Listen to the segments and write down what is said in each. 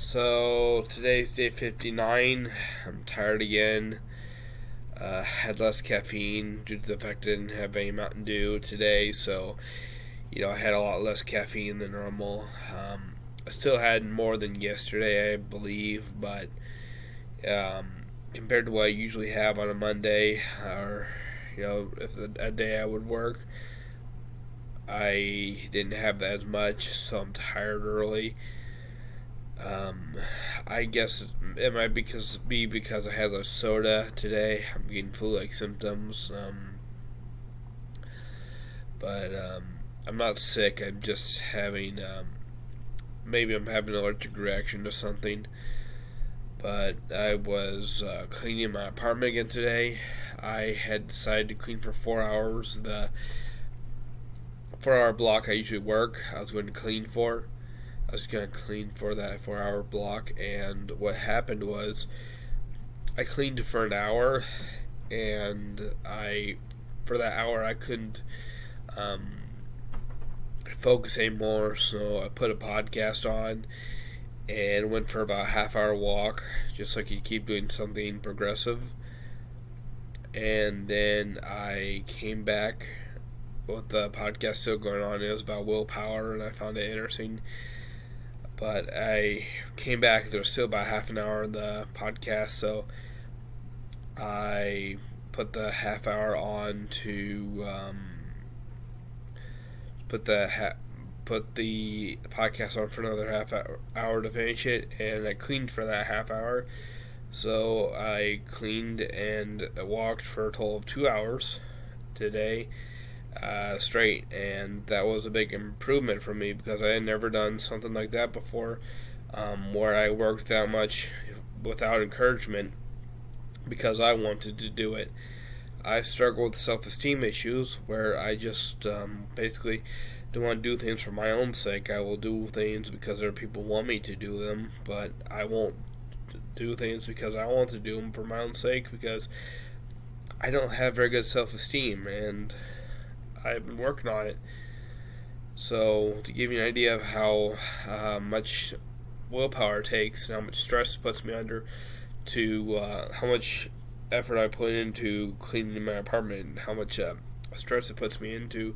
So today's day 59. I'm tired again. Had less caffeine due to the fact I didn't have any Mountain Dew today, so I had a lot less caffeine than normal. I still had more than yesterday, I believe, but compared to what I usually have on a Monday, or if a day I would work, I didn't have that as much, so I'm tired early. Um, I guess it might be because I had a soda today. I'm getting flu-like symptoms, but I'm not sick. I'm just having maybe I'm having an allergic reaction to something. But I was cleaning my apartment again today. I had decided to clean for 4 hours. The 4 hour block I usually work, I was going to clean for. I was going to clean for that 4 hour block, and what happened was I cleaned for an hour, and for that hour, I couldn't um, focus anymore, so I put a podcast on and went for about a half-hour walk, just so I could keep doing something progressive. And then I came back with the podcast still going on. It was about willpower, and I found it interesting. But I came back. There was still about half an hour in the podcast, so I put the half hour on to put the podcast on for another hour to finish it, and I cleaned for that half hour. So I cleaned and walked for a total of 2 hours today straight, and that was a big improvement for me because I had never done something like that before, where I worked that much without encouragement because I wanted to do it. I struggle with self-esteem issues where I just basically don't want to do things for my own sake. I will do things because other people want me to do them, but I won't do things because I want to do them for my own sake because I don't have very good self-esteem, and I've been working on it. So, to give you an idea of how much willpower it takes and how much stress it puts me under, to how much effort I put into cleaning my apartment, and how much stress it puts me under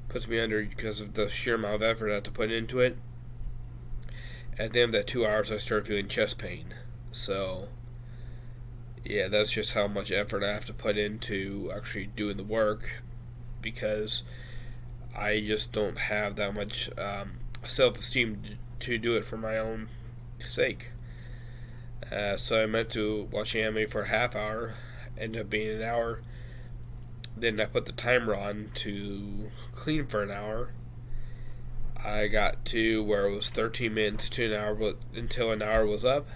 because of the sheer amount of effort I have to put into it. At the end of that 2 hours, I started feeling chest pain. So, yeah, that's just how much effort I have to put into actually doing the work, because I just don't have that much self-esteem to do it for my own sake. So I meant to watch anime for a half hour, ended up being an hour. Then I put the timer on to clean for an hour. I got to where it was 13 minutes to an hour, but until an hour was up,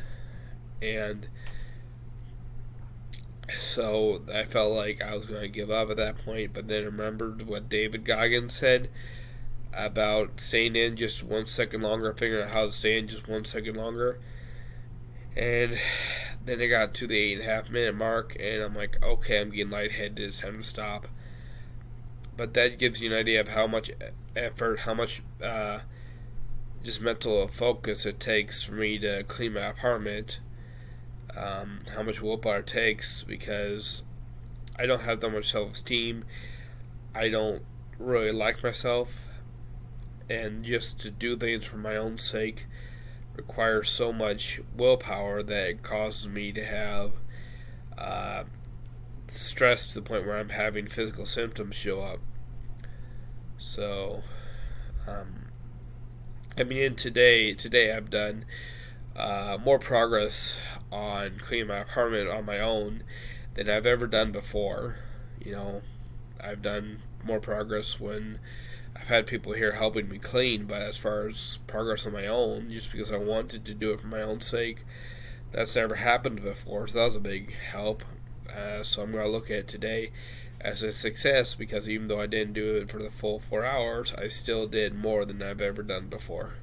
and so I felt like I was going to give up at that point, but then remembered what David Goggins said about staying in just 1 second longer, figuring out how to stay in just 1 second longer. And then I got to the 8.5 minute mark, and I'm like, okay, I'm getting lightheaded, it's time to stop. But that gives you an idea of how much effort, how much just mental focus it takes for me to clean my apartment. How much willpower it takes, because I don't have that much self-esteem. I don't really like myself, and just to do things for my own sake requires so much willpower that it causes me to have stress to the point where I'm having physical symptoms show up. So, today I've done more progress on cleaning my apartment on my own than I've ever done before. I've done more progress when I've had people here helping me clean, but as far as progress on my own, just because I wanted to do it for my own sake, that's never happened before, so that was a big help. So I'm going to look at today as a success, because even though I didn't do it for the full 4 hours, I still did more than I've ever done before.